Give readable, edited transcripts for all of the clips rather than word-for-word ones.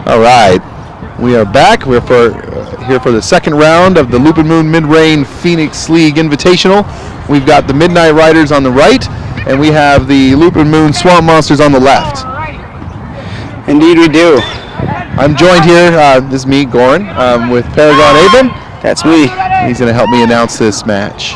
All right, we are back. We're here for the second round of the Lupine Moon Mid-Rain Phoenix League Invitational. We've got the Midnight Riders on the right, and we have the Lupine Moon Swamp Monsters on the left. Indeed we do. I'm joined here, this is me, Goran, with Paragon Avon. That's me. He's going to help me announce this match.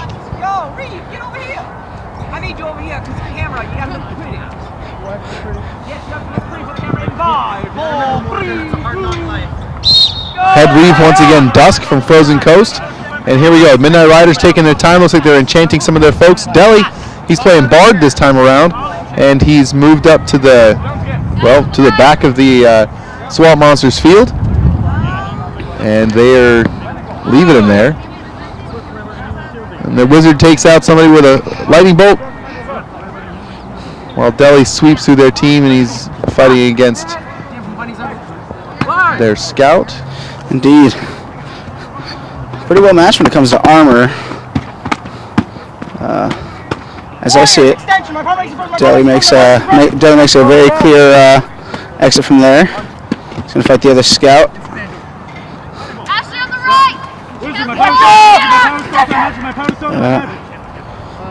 Head Reeve once again, Dusk from Frozen Coast. And here we go, Midnight Riders taking their time. Looks like they're enchanting some of their folks. Deli, he's playing Bard this time around, and he's moved up to the back of the Swamp Monsters field. And they're leaving him there. And the Wizard takes out somebody with a lightning bolt, while Deli sweeps through their team, and he's fighting against their scout. Indeed. Pretty well matched when it comes to armor. As I see it, Deli makes a very clear exit from there. He's going to fight the other scout.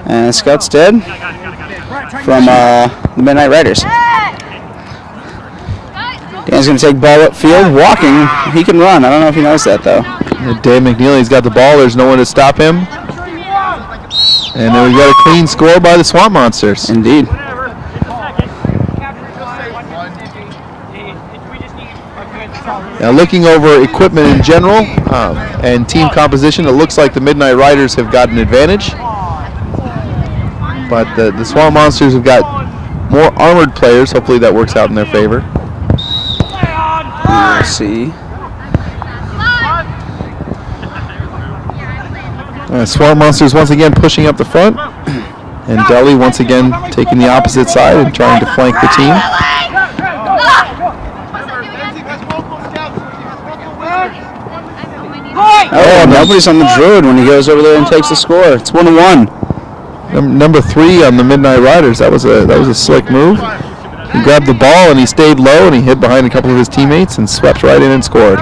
And the scout's dead from the Midnight Riders. Dan's going to take ball upfield, walking. He can run. I don't know if he knows that, though. Dave McNeely's got the ball. There's no one to stop him. And then we got a clean score by the Swamp Monsters. Indeed. Now, looking over equipment in general and team composition, it looks like the Midnight Riders have got an advantage. But the Swamp Monsters have got more armored players. Hopefully that works out in their favor. We'll see. Swamp Monsters once again pushing up the front. And Deli once again taking the opposite side and trying to flank the team. Oh, nobody's on the Druid when he goes over there and takes the score. It's 1-1. Number 3 on the Midnight Riders. That was a slick move. He grabbed the ball and he stayed low and he hid behind a couple of his teammates and swept right in and scored.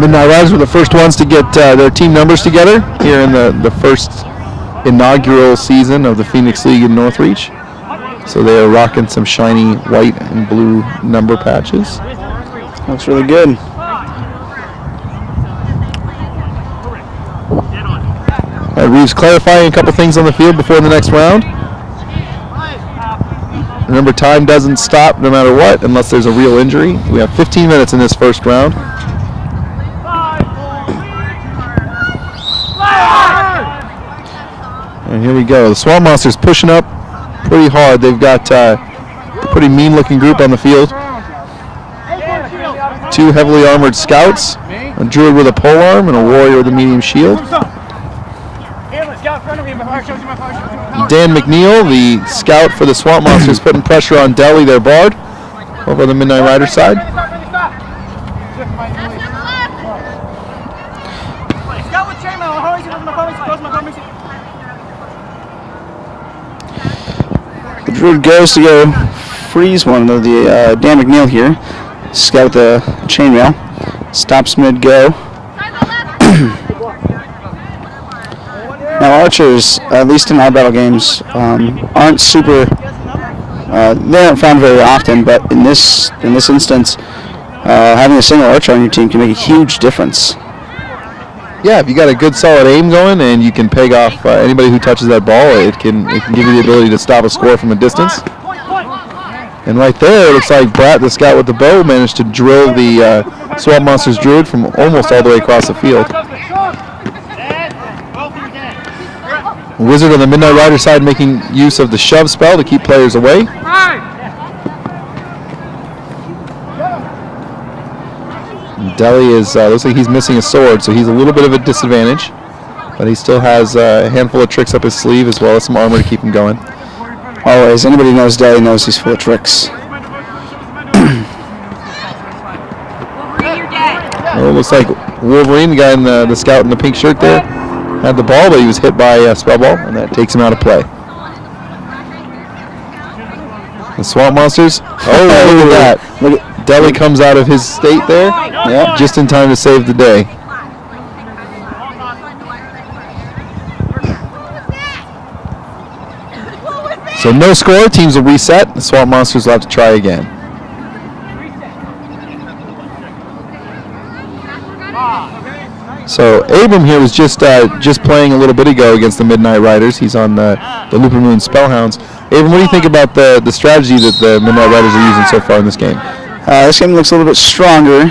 Midnight Riders were the first ones to get their team numbers together here in the first inaugural season of the Phoenix League in Northreach. So they are rocking some shiny white and blue number patches. Looks really good. Reeves clarifying a couple things on the field before the next round. Remember, time doesn't stop no matter what unless there's a real injury. We have 15 minutes in this first round. And here we go. The Swamp Monsters pushing up pretty hard. They've got a pretty mean-looking group on the field. 2 heavily armored scouts, a druid with a polearm, and a warrior with a medium shield. Dan McNeil, the scout for the Swamp Monsters, putting pressure on Deli, their bard, over on the Midnight Rider side. The Druid goes to go freeze one of the Dan McNeil here. Scout the chainmail. Stops mid-go. Now archers, at least in our battle games, aren't super. They aren't found very often, but in this instance, having a single archer on your team can make a huge difference. Yeah, if you got a good solid aim going and you can peg off anybody who touches that ball, it can give you the ability to stop a score from a distance. And right there, it looks like Brat, the scout with the bow, managed to drill the Swamp Monsters Druid from almost all the way across the field. Wizard on the Midnight Rider side making use of the shove spell to keep players away. Deli looks like he's missing a sword, so he's a little bit of a disadvantage. But he still has a handful of tricks up his sleeve as well as some armor to keep him going. Always. Anybody who knows Deli knows he's full of tricks. Well, it looks like Wolverine, the guy in the scout in the pink shirt there, had the ball, but he was hit by spell ball, and that takes him out of play. The Swamp Monsters. Oh, look at that. Look at Deli comes out of his state there. Yeah, just in time to save the day. So no score. Teams will reset. The Swamp Monsters will have to try again. So Abram here was just playing a little bit ago against the Midnight Riders. He's on the Lupine Moon Spellhounds. Abram, what do you think about the strategy that the Midnight Riders are using so far in this game? This game looks a little bit stronger.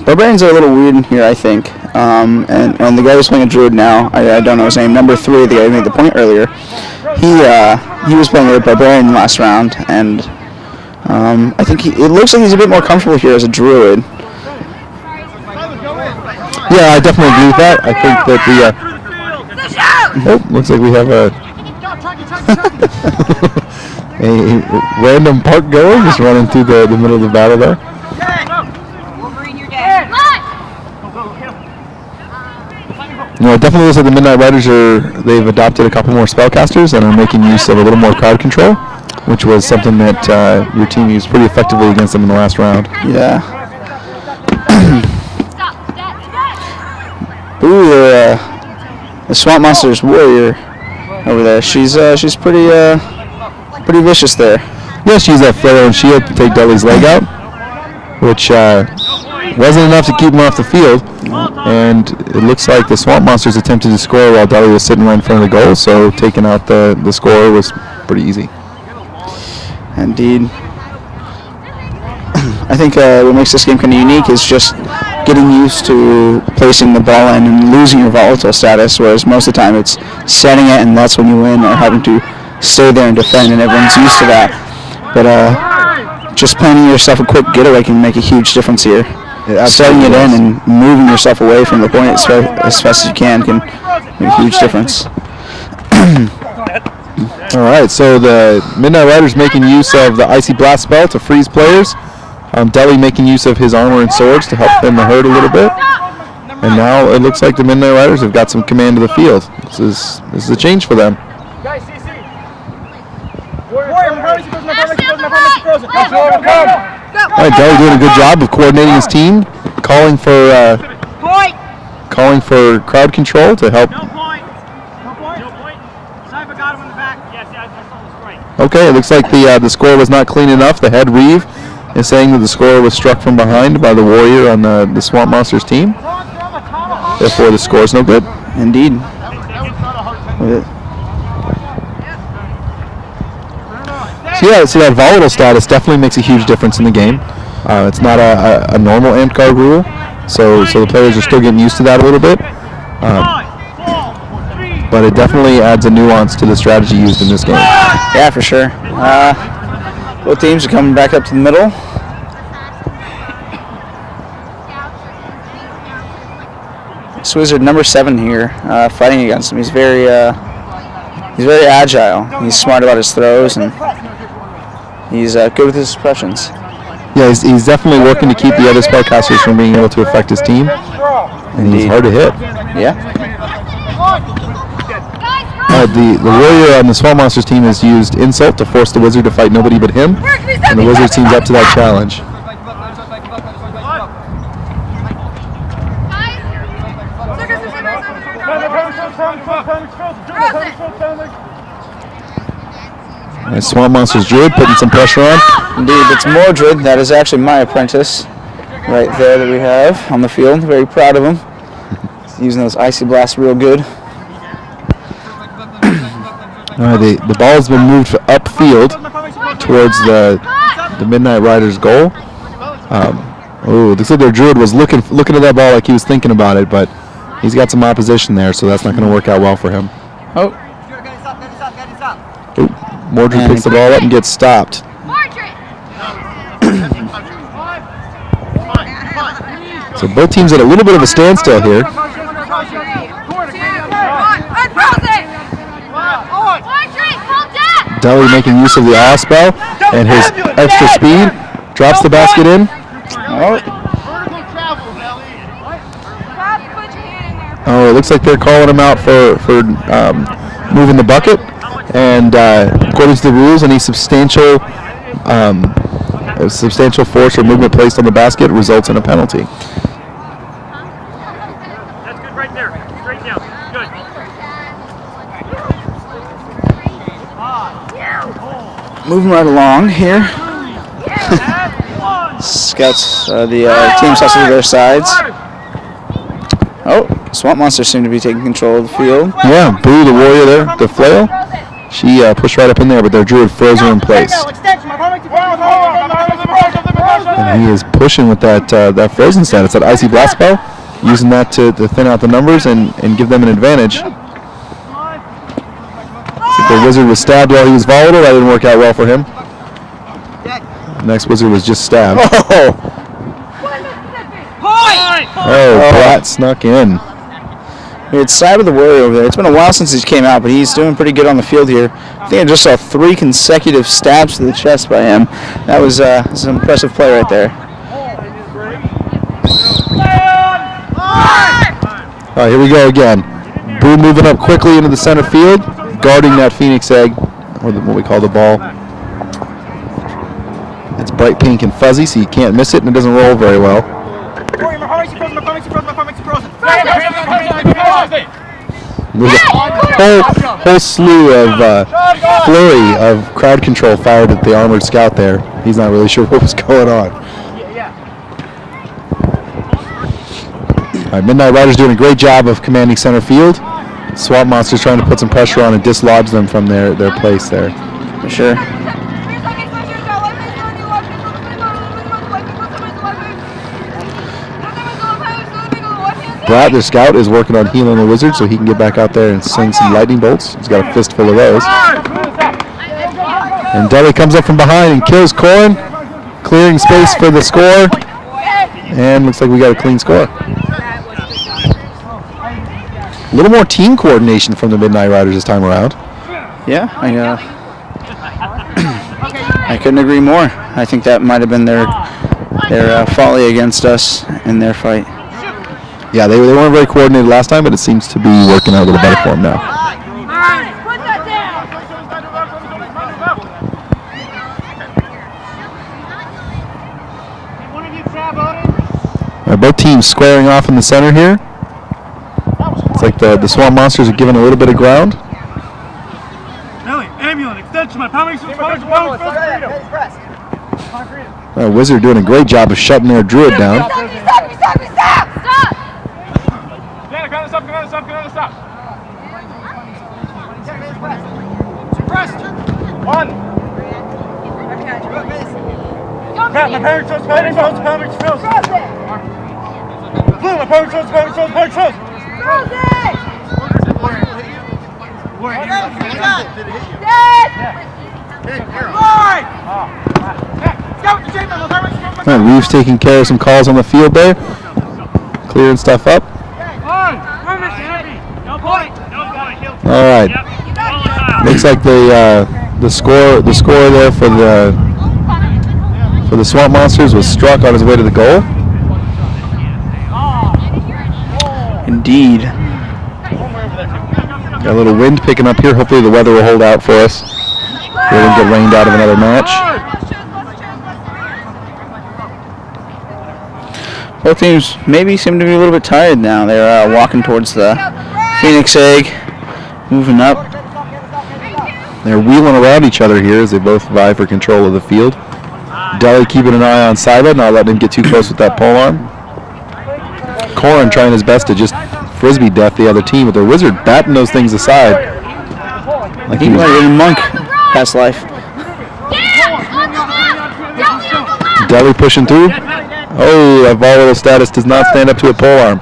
Barbarians are a little weird in here, I think. And the guy who's playing a druid now, I don't know his name, number 3, the guy who made the point earlier, he was playing a barbarian last round, and I think it looks like he's a bit more comfortable here as a druid. Yeah, I definitely agree with that. I think that looks like we have a random park goer just running through the middle of the battle there. You know, it definitely looks like the Midnight Riders they've adopted a couple more spellcasters and are making use of a little more crowd control, which was something that your team used pretty effectively against them in the last round. Yeah. Ooh, the Swamp Monsters warrior over there. She's pretty vicious there. Yeah, she's a flail and shield to take Deli's leg out, which wasn't enough to keep him off the field. And it looks like the Swamp Monsters attempted to score while Deli was sitting right in front of the goal, so taking out the score was pretty easy. Indeed. I think what makes this game kind of unique is just getting used to placing the ball in and losing your volatile status, whereas most of the time it's setting it and that's when you win, or having to stay there and defend, and everyone's used to that. But just planning yourself a quick getaway can make a huge difference here. Setting it in and moving yourself away from the point as fast as you can make a huge difference. All right, so the Midnight Riders making use of the Icy Blast spell to freeze players. Deli making use of his armor and swords to help thin the herd a little bit. And now it looks like the Midnight Riders have got some command of the field. This is a change for them. All right, Deli doing a good job of coordinating his team, calling for crowd control to help. Okay, it looks like the score was not clean enough. The head reeve is saying that the score was struck from behind by the warrior on the Swamp Monsters team. Therefore, the score is no good. Indeed. So that volatile status definitely makes a huge difference in the game. It's not a normal amp card rule, so the players are still getting used to that a little bit. But it definitely adds a nuance to the strategy used in this game. Yeah, for sure. Both teams are coming back up to the middle. This wizard number 7 here, fighting against him. He's very agile. He's smart about his throws, and he's good with his suppressions. Yeah, he's definitely working to keep the other spellcasters from being able to affect his team. And he's hard to hit. Yeah. The warrior on the Swamp Monsters team has used Insult to force the wizard to fight nobody but him. And the wizard team's up to that challenge. Nice Swamp Monsters Druid putting some pressure on. Indeed, it's Mordred. That is actually my apprentice right there that we have on the field. Very proud of him. Using those Icy Blasts real good. The ball has been moved upfield towards the Midnight Riders' goal. Looks like their Druid was looking at that ball like he was thinking about it, but he's got some opposition there, so that's not going to work out well for him. Mordred picks the ball up and gets stopped. So both teams at a little bit of a standstill here. Deli making use of the awe spell and his extra speed, drops the basket in, Oh, it looks like they're calling him out for moving the bucket. And according to the rules, any substantial force or movement placed on the basket results in a penalty. That's good right there. Straight down. Good. Moving right along here. Scouts, the teams hustle to their sides. Oh, Swamp Monsters seem to be taking control of the field. Yeah, Boo, the warrior there, the flail. She pushed right up in there, but their druid froze her in place. And he is pushing with that frozen status, that icy blast spell, using that to thin out the numbers and give them an advantage. So the wizard was stabbed while he was volatile. That didn't work out well for him. The next wizard was just stabbed. Brat snuck in. It's Cyber the Warrior over there. It's been a while since he came out, but he's doing pretty good on the field here. I think I just saw 3 consecutive stabs to the chest by him. That was some impressive play right there. All right, here we go again. Boo moving up quickly into the center field, guarding that Phoenix egg, or what we call the ball. It's bright pink and fuzzy, so you can't miss it, and it doesn't roll very well. There's a whole slew of flurry of crowd control fired at the armored scout there. He's not really sure what was going on. All right, Midnight Riders doing a great job of commanding center field. Swamp Monsters trying to put some pressure on and dislodge them from their place there. For sure. Brat, the scout, is working on healing the wizard so he can get back out there and sling some lightning bolts. He's got a fistful of those. And Deli comes up from behind and kills Corin, clearing space for the score. And looks like we got a clean score. A little more team coordination from the Midnight Riders this time around. Yeah, I couldn't agree more. I think that might have been their folly against us in their fight. Yeah, they weren't very coordinated last time, but it seems to be working out a little better for them now. Both teams squaring off in the center here. It's like the Swamp Monsters are giving a little bit of ground. Wizard doing a great job of shutting their druid down. Reeves taking care of some calls on the field there, clearing stuff up. All right, looks like the score there for the Swamp Monsters was struck on his way to the goal. Indeed. Got a little wind picking up here. Hopefully the weather will hold out for us. We won't get rained out of another match. Both teams maybe seem to be a little bit tired now. They're walking towards the Phoenix egg, moving up. They're wheeling around each other here as they both vie for control of the field. Deli keeping an eye on Siba, not letting him get too close with that polearm. Corin trying his best to just frisbee death the other team with their wizard batting those things aside. Like he might have been a monk past life. Deli pushing through. Oh, that volatile status does not stand up to a polearm.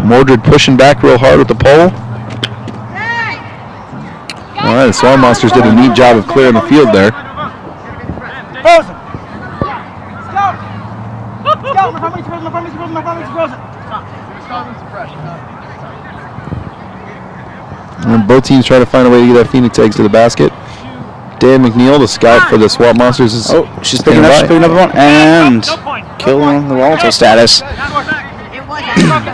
Mordred pushing back real hard with the pole. All right, the Swamp Monsters did a neat job of clearing the field there. And both teams try to find a way to get that Phoenix eggs to the basket. Dan McNeil, the scout for the Swamp Monsters, is she's picking up one and kill the volatile status. Struck in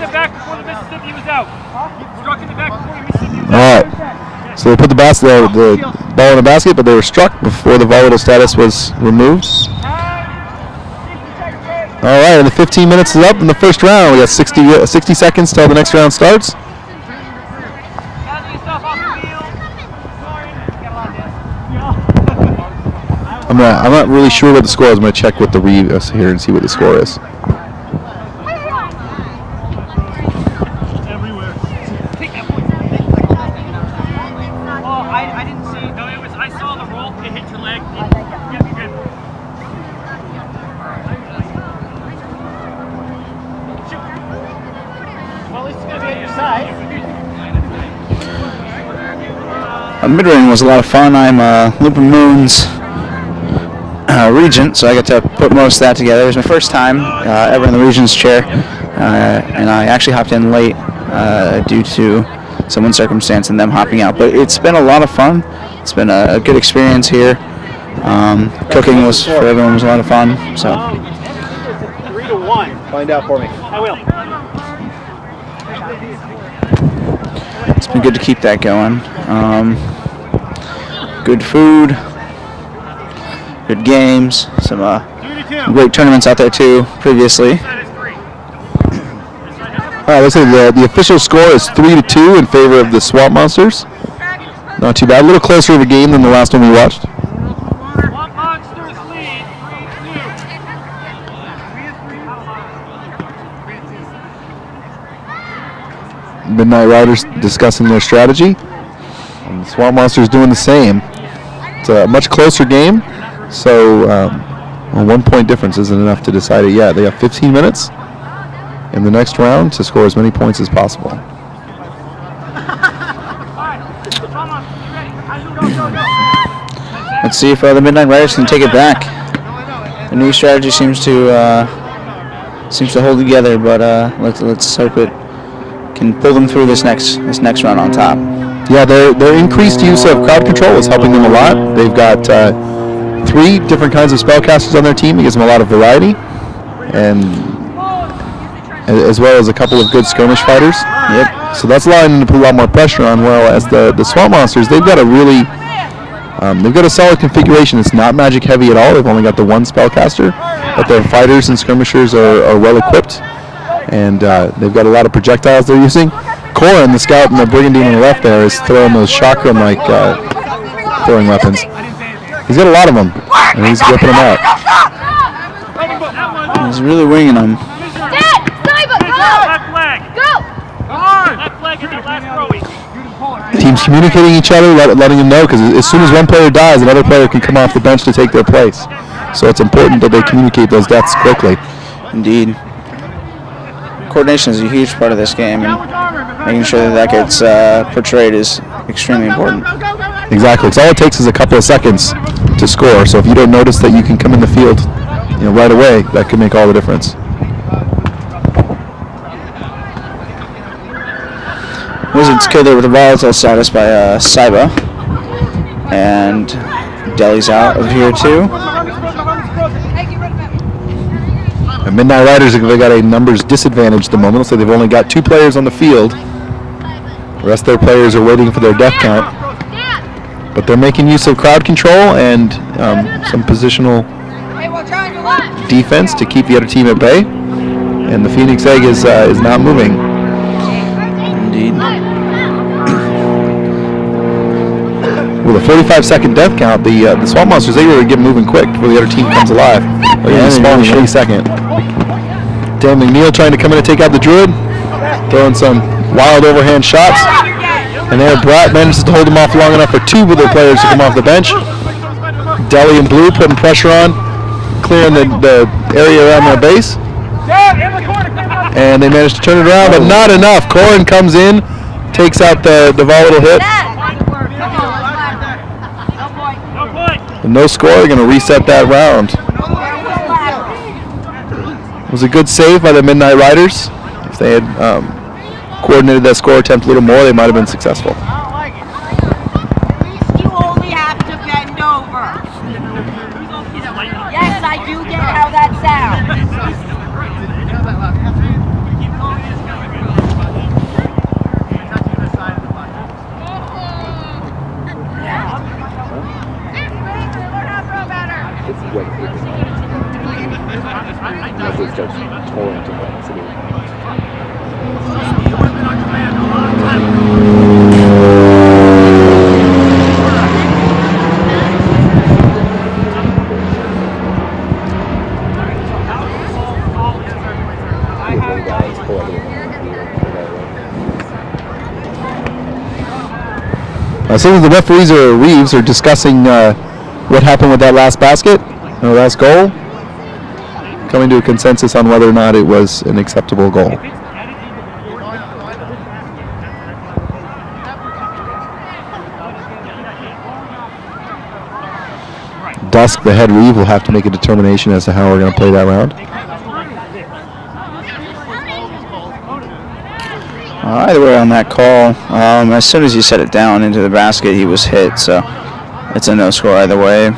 the back before the Mississippi was out. Struck in the back before the Mississippi was out. All right. So they put the ball in the basket, but they were struck before the volatile status was removed. All right, and the 15 minutes is up in the first round. We got 60 seconds till the next round starts. I'm not really sure what the score is. I'm going to check with the read here and see what the score is. Everywhere. Oh, I didn't see. No, it was. I saw the roll. It hit your leg. Yeah, you're good. Well, at least it's going to be on your side. Mid-range was a lot of fun. I'm Lupine Moon's regent, so I get to put most of that together. It was my first time ever in the regent's chair, and I actually hopped in late due to someone's circumstance and them hopping out. But it's been a lot of fun. It's been a good experience here. Cooking was for everyone was a lot of fun. So 3-1. Find out for me. I will. it's been good to keep that going. Good food. Good games, some great tournaments out there too previously. All right, let's say the official score is 3-2 in favor of the Swamp Monsters. Not too bad. A little closer of a game than the last one we watched. Swamp Monsters lead 3-2. Midnight Riders discussing their strategy, and the Swamp Monsters doing the same. It's a much closer game. So a 1 point difference isn't enough to decide it yet. They have 15 minutes in the next round to score as many points as possible. Let's see if the Midnight Riders can take it back. The new strategy seems to hold together, but let's hope it can pull them through this next round on top. Yeah, their increased use of crowd control is helping them a lot. They've got 3 different kinds of spellcasters on their team. It gives them a lot of variety, and as well as a couple of good skirmish fighters. Yep. So that's allowing them to put a lot more pressure on. Whereas the Swamp Monsters, they've got a really solid configuration. It's not magic heavy at all. They've only got the 1 spellcaster, but their fighters and skirmishers are well equipped, and they've got a lot of projectiles they're using. Corin, the scout, and the brigandine on the left there is throwing those chakram-like throwing weapons. He's got a lot of them, and he's whipping them out. He's really winging them. Left leg. Go! Left leg in the last throw. Teams communicating each other, letting them know, because as soon as one player dies, another player can come off the bench to take their place. So it's important that they communicate those deaths quickly. Indeed. Coordination is a huge part of this game, and making sure that gets portrayed is extremely important. Exactly. Because all it takes is a couple of seconds to score. So if you don't notice that you can come in the field, right away, that could make all the difference. Wizards killed it with a volatile status by Saiba, and Deli's out of here too. And Midnight Riders, they got a numbers disadvantage at the moment, so they've only got 2 players on the field. The rest of their players are waiting for their death count. But they're making use of crowd control and some positional defense to keep the other team at bay. And the Phoenix Egg is not moving. Indeed. With a 45-second death count, the Swamp Monsters, they really get moving quick before the other team comes alive. They spawn in any second. Dan McNeil trying to come in and take out the Druid, throwing some wild overhand shots. And there, Brat manages to hold them off long enough for 2 of their players to come off the bench. Deli and Blue putting pressure on, clearing the area around their base. And they managed to turn it around, but not enough. Corin comes in, takes out the volatile hit. And no score, they're going to reset that round. It was a good save by the Midnight Riders. If they had coordinated that score attempt a little more, they might have been successful. At least you only have to bend over. Yes, I do get how that sounds. Some of the referees or Reeves are discussing what happened with that last basket, or last goal, coming to a consensus on whether or not it was an acceptable goal. Dusk, the head Reeve, will have to make a determination as to how we're going to play that round. Either way on that call, as soon as he set it down into the basket, he was hit, so it's a no score either way.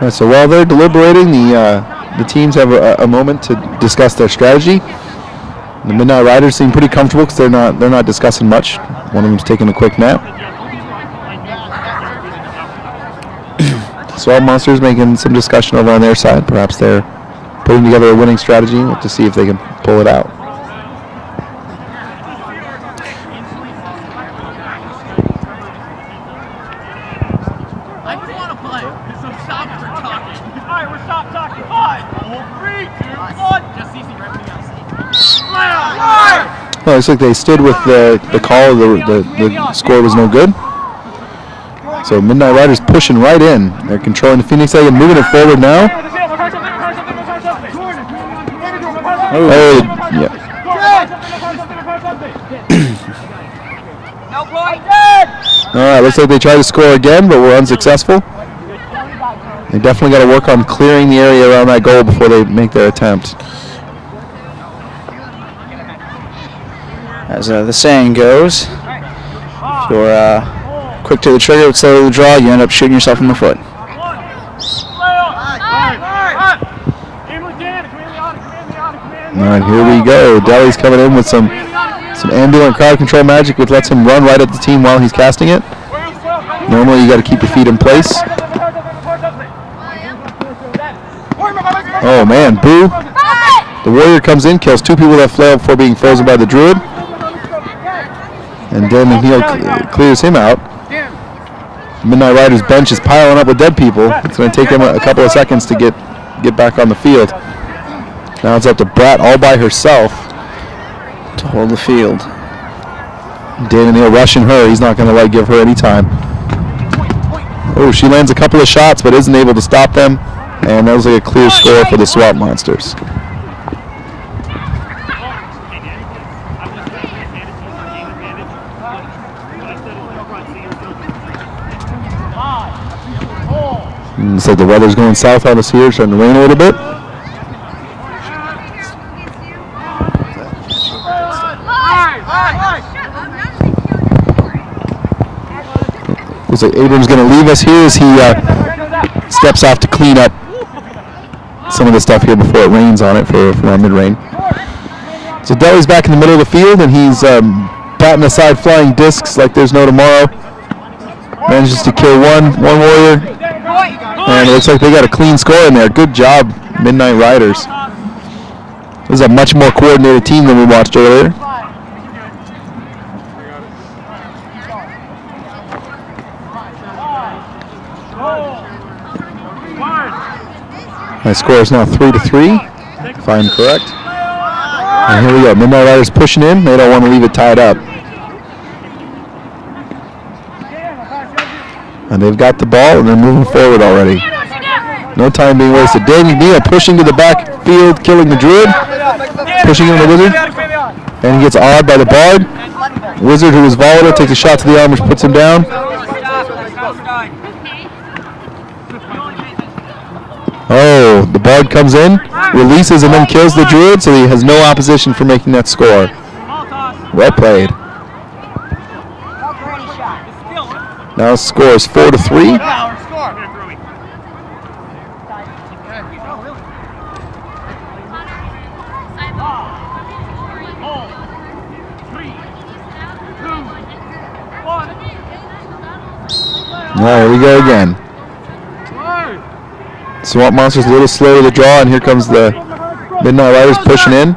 So while they're deliberating, the teams have a moment to discuss their strategy. The Midnight Riders seem pretty comfortable because they're not discussing much. One of them's taking a quick nap. Swamp Monsters making some discussion over on their side. Perhaps they're putting together a winning strategy to see if they can pull it out. Well, looks like they stood with the call. The score was no good. So Midnight Riders pushing right in. They're controlling the Phoenix Egg and moving it forward now. Oh, yeah. All right, looks like they tried to score again, but were unsuccessful. They definitely got to work on clearing the area around that goal before they make their attempt. As the saying goes, if you're quick to the trigger, slow to the draw, you end up shooting yourself in the foot. All right, here we go. Deli's coming in with some ambulant crowd control magic, which lets him run right at the team while he's casting it. Normally, you got to keep your feet in place. Oh man, Boo! The Warrior comes in, kills two people that flail before being frozen by the Druid. And then Neil clears him out. Midnight Riders bench is piling up with dead people. It's going to take him a couple of seconds to get back on the field. Now it's up to Brat all by herself to hold the field. Dan and Neil rushing her. He's not going to give her any time. Oh, she lands a couple of shots but isn't able to stop them. And that was a clear score for the Swamp Monsters. So the weather's going south on us here, starting to rain a little bit. Looks like Abram's going to leave us here as he steps off to clean up some of the stuff here before it rains on it for our mid-rain. So Deli's back in the middle of the field, and he's batting aside flying discs like there's no tomorrow. Manages to kill one Warrior. And it looks like they got a clean score in there. Good job, Midnight Riders. This is a much more coordinated team than we watched earlier. My score is now 3-3, if I'm correct. And here we go. Midnight Riders pushing in. They don't want to leave it tied up. And they've got the ball, and they're moving forward already. No time being wasted. Danny Neal pushing to the backfield, killing the Druid. Pushing in the Wizard. And he gets awed by the Bard. Wizard, who is volatile, takes a shot to the arm, which puts him down. Oh, the Bard comes in, releases, and then kills the Druid, so he has no opposition for making that score. Well played. Now the score is 4-3. All right, here we go again. Swamp Monsters a little slow to the draw, and here comes the Midnight Riders pushing in.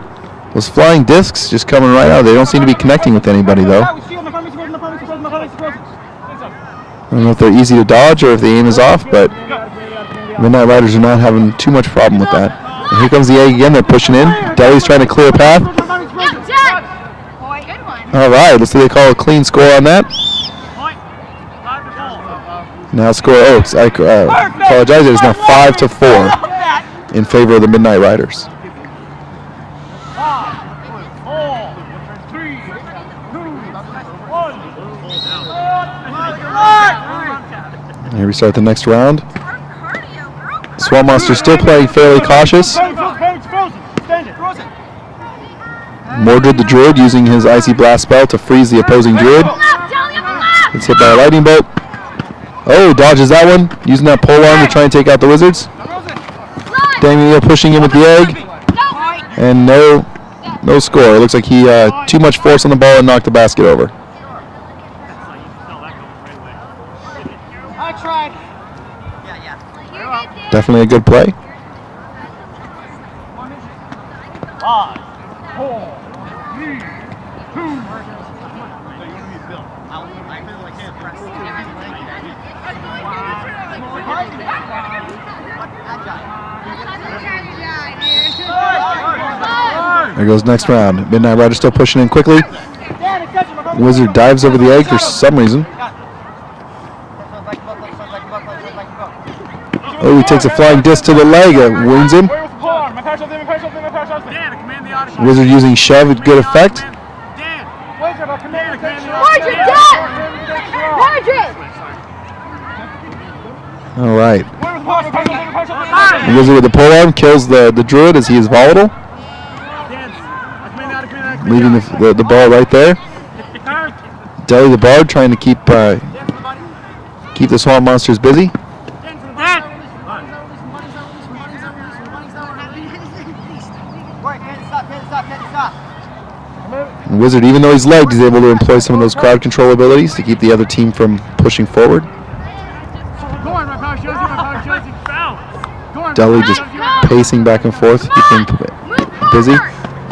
Those flying discs just coming right out. They don't seem to be connecting with anybody, though. I don't know if they're easy to dodge or if the aim is off, but Midnight Riders are not having too much problem with that. And here comes the egg again. They're pushing in. Deli's trying to clear a path. All right, let's see they call a clean score on that. Now score, I apologize, it is now 5-4 in favor of the Midnight Riders. Here we start the next round. Swamp Monster still playing fairly cautious. Mordred the Druid using his Icy Blast spell to freeze the opposing Druid. Gets hit by a lightning bolt. Oh, dodges that one, using that pole arm to try and take out the Wizards. Daniel pushing in with the egg. And no score. It looks like he too much force on the ball and knocked the basket over. Definitely a good play. 5, 4, 3, 2. There goes next round. Midnight Rider still pushing in quickly. Wizard dives over the egg for some reason. Oh, he takes a flying disc to the leg. It wounds him. Wizard using shove at good effect. All right. The Wizard with the pole arm kills the Druid as he is volatile. Leaving the ball right there. Deli the Bard trying to keep the Swamp Monsters busy. And Wizard, even though he's legged, is able to employ some of those crowd control abilities to keep the other team from pushing forward. Deli just pacing back and forth, keeping busy.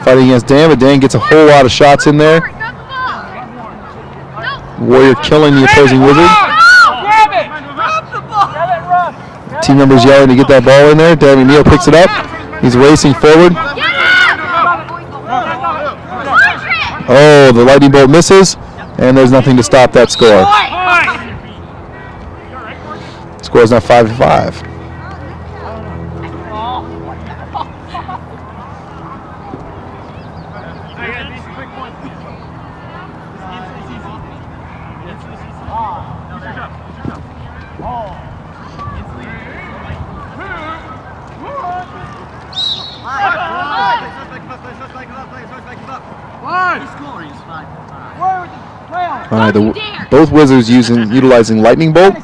Fighting against Dan, but Dan gets a whole lot of shots in there. Warrior killing the opposing Wizard. Team members yelling to get that ball in there. Dan McNeil picks it up. He's racing forward. Oh, the lightning bolt misses, and there's nothing to stop that score. Score is now 5-5. All right, both Wizards utilizing Lightning Bolt. A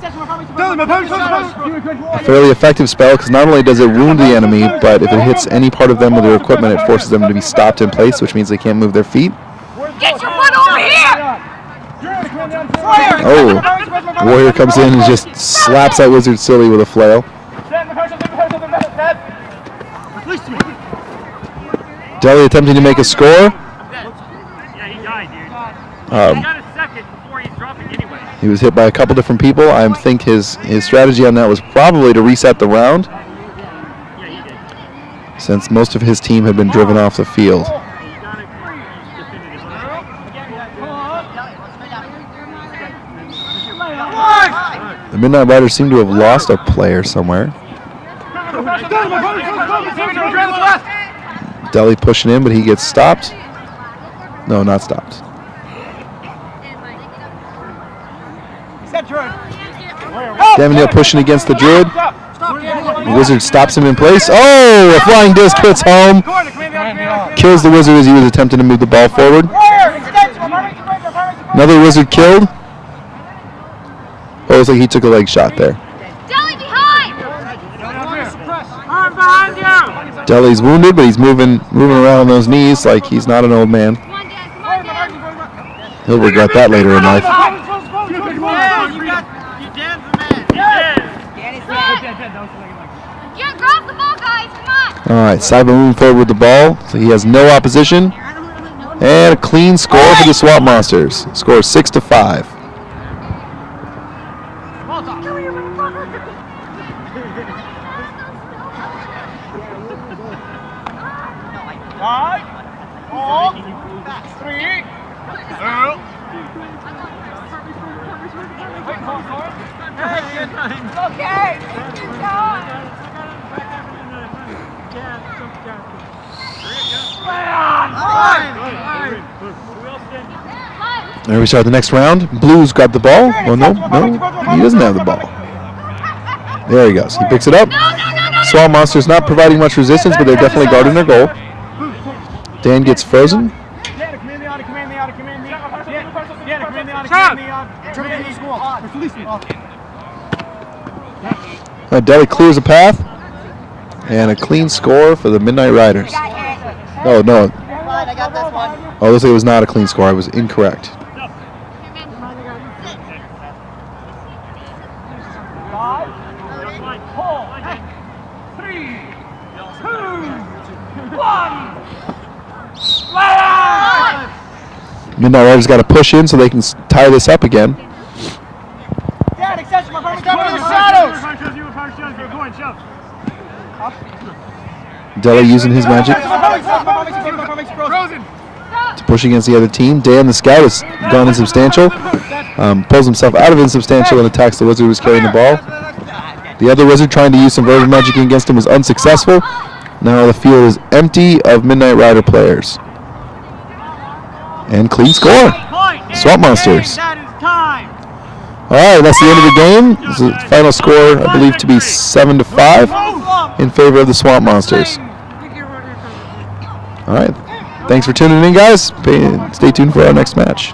fairly effective spell because not only does it wound the enemy, but if it hits any part of them with their equipment, it forces them to be stopped in place, which means they can't move their feet. Get your butt over here! Oh, Warrior comes in and just slaps that Wizard silly with a flail. Deli attempting to make a score. He was hit by a couple different people. I think his strategy on that was probably to reset the round, since most of his team had been driven off the field. The Midnight Riders seem to have lost a player somewhere. Deli pushing in, but he gets stopped. No, not stopped. Davindale pushing against the Druid. The Wizard stops him in place. Oh, a flying disc hits home. Kills the Wizard as he was attempting to move the ball forward. Another wizard killed. Oh, looks like he took a leg shot there. Deli behind! Deli's wounded, but he's moving around on those knees like he's not an old man. Come on, Dan. Come on, Dan. He'll regret that later in life. Yeah, grab the ball, guys. Come on. All right, Saiba moving forward with the ball, so he has no opposition. And a clean score for the Swamp Monsters. Score 6-5. There we start the next round. Blues got the ball. Oh, no, he doesn't have the ball. There he goes. He picks it up. Swamp Monsters not providing much resistance, but they're definitely guarding their goal. Dan gets frozen. Deli clears a path. And a clean score for the Midnight Riders. Oh, no. I got this one. Oh, looks like it was not a clean score. I was incorrect. Midnight Riders got to push in so they can tie this up again. Deli using his magic to push against the other team. Dan, the scout, has gone insubstantial. Pulls himself out of insubstantial and attacks the wizard who's carrying the ball. The other wizard trying to use some version magic against him was unsuccessful. Now the field is empty of Midnight Rider players. And clean score. Swamp Monsters. All right, that's the end of the game. This is the final score, I believe, to be 7-5 in favor of the Swamp Monsters. All right, thanks for tuning in, guys. Stay tuned for our next match.